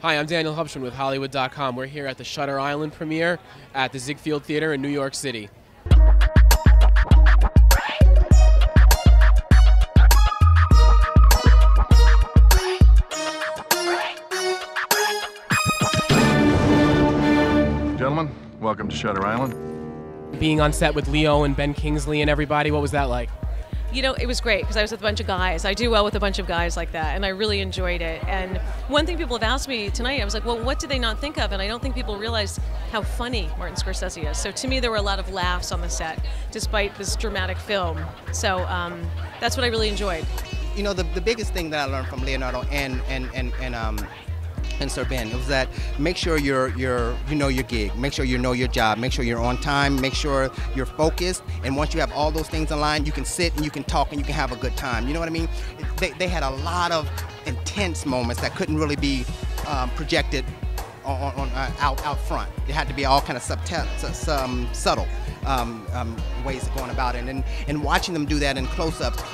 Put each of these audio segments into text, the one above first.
Hi, I'm Daniel Hubschman with Hollywood.com. We're here at the Shutter Island premiere at the Ziegfeld Theater in New York City. Gentlemen, welcome to Shutter Island. Being on set with Leo and Ben Kingsley and everybody, what was that like? You know, it was great because I was with a bunch of guys. I do well with a bunch of guys like that, and I really enjoyed it. And one thing people have asked me tonight, I was like, well, what did they not think of? And I don't think people realize how funny Martin Scorsese is. So to me, there were a lot of laughs on the set, despite this dramatic film. So that's what I really enjoyed. You know, the biggest thing that I learned from Leonardo and Sir Ben was that make sure you know your gig, make sure you know your job, make sure you're on time, make sure you're focused, and once you have all those things in line, you can sit and you can talk and you can have a good time. You know what I mean? They had a lot of intense moments that couldn't really be projected out front. It had to be all kind of subtle ways of going about it, and watching them do that in close-ups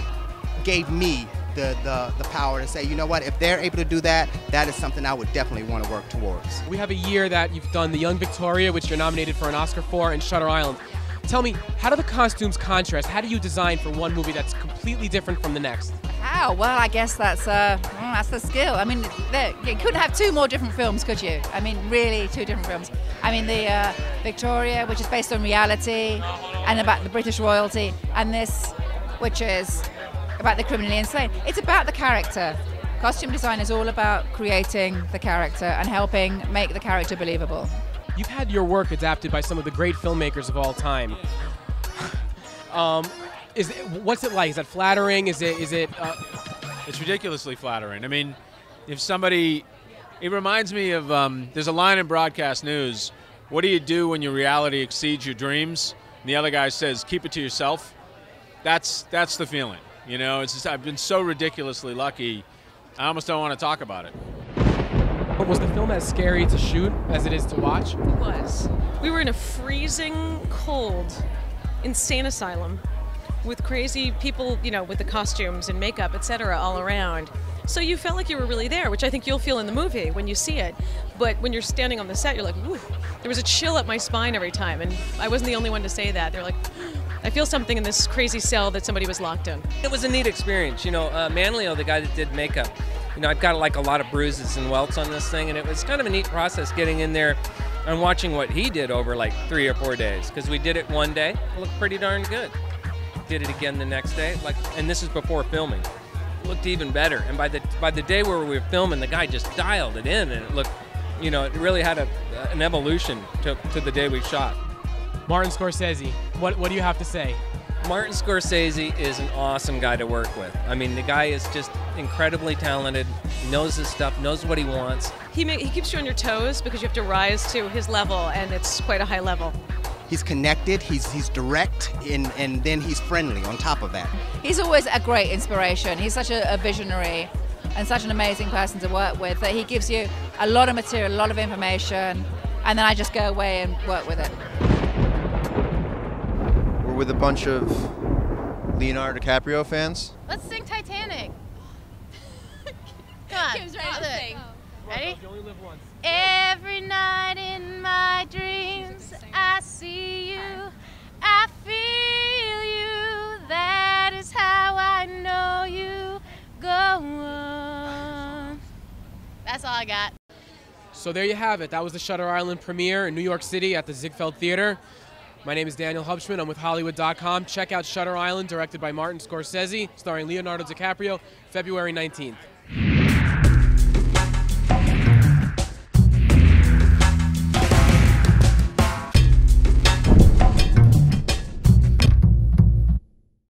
gave me the power to say, you know what, if they're able to do that, that is something I would definitely want to work towards. We have a year that you've done The Young Victoria, which you're nominated for an Oscar for, and Shutter Island. Tell me, how do the costumes contrast? How do you design for one movie that's completely different from the next? How? Well, I guess that's the skill. I mean, you couldn't have two more different films, could you? I mean, really, two different films. I mean, the Victoria, which is based on reality and about the British royalty, and this, which is about the criminally insane. It's about the character. Costume design is all about creating the character and helping make the character believable. You've had your work adapted by some of the great filmmakers of all time. What's it like? Is that flattering? Is it? It's ridiculously flattering. I mean, if somebody, it reminds me of, there's a line in broadcast news, what do you do when your reality exceeds your dreams? And the other guy says, keep it to yourself. That's the feeling. You know, it's just, I've been so ridiculously lucky, I almost don't want to talk about it. But was the film as scary to shoot as it is to watch? It was. We were in a freezing cold insane asylum with crazy people, you know, with the costumes and makeup, etc., all around. So you felt like you were really there, which I think you'll feel in the movie when you see it. But when you're standing on the set, you're like, woo. There was a chill up my spine every time, and I wasn't the only one to say that. They're like, I feel something in this crazy cell that somebody was locked in. It was a neat experience. You know, Manlio, the guy that did makeup, you know, I've got like a lot of bruises and welts on this thing, and it was kind of a neat process getting in there and watching what he did over like 3 or 4 days, because we did it one day, it looked pretty darn good. Did it again the next day, and this is before filming. It looked even better, and by the day where we were filming, the guy just dialed it in, and it looked, you know, it really had an evolution to the day we shot. Martin Scorsese, what do you have to say? Martin Scorsese is an awesome guy to work with. I mean, the guy is just incredibly talented, knows his stuff, knows what he wants. He keeps you on your toes because you have to rise to his level, and it's quite a high level. He's connected, he's direct, and then he's friendly on top of that. He's always a great inspiration. He's such a visionary and such an amazing person to work with that he gives you a lot of material, a lot of information, and then I just go away and work with it. We're with a bunch of Leonardo DiCaprio fans. Let's sing Titanic. Come on. Kim's ready to sing. Ready? You only live once. Every night in my dreams, I see you, I feel you. That is how I know you. Go on. That's all I got. So there you have it. That was the Shutter Island premiere in New York City at the Ziegfeld Theater. My name is Daniel Hubschman. I'm with Hollywood.com. Check out Shutter Island, directed by Martin Scorsese, starring Leonardo DiCaprio, February 19th.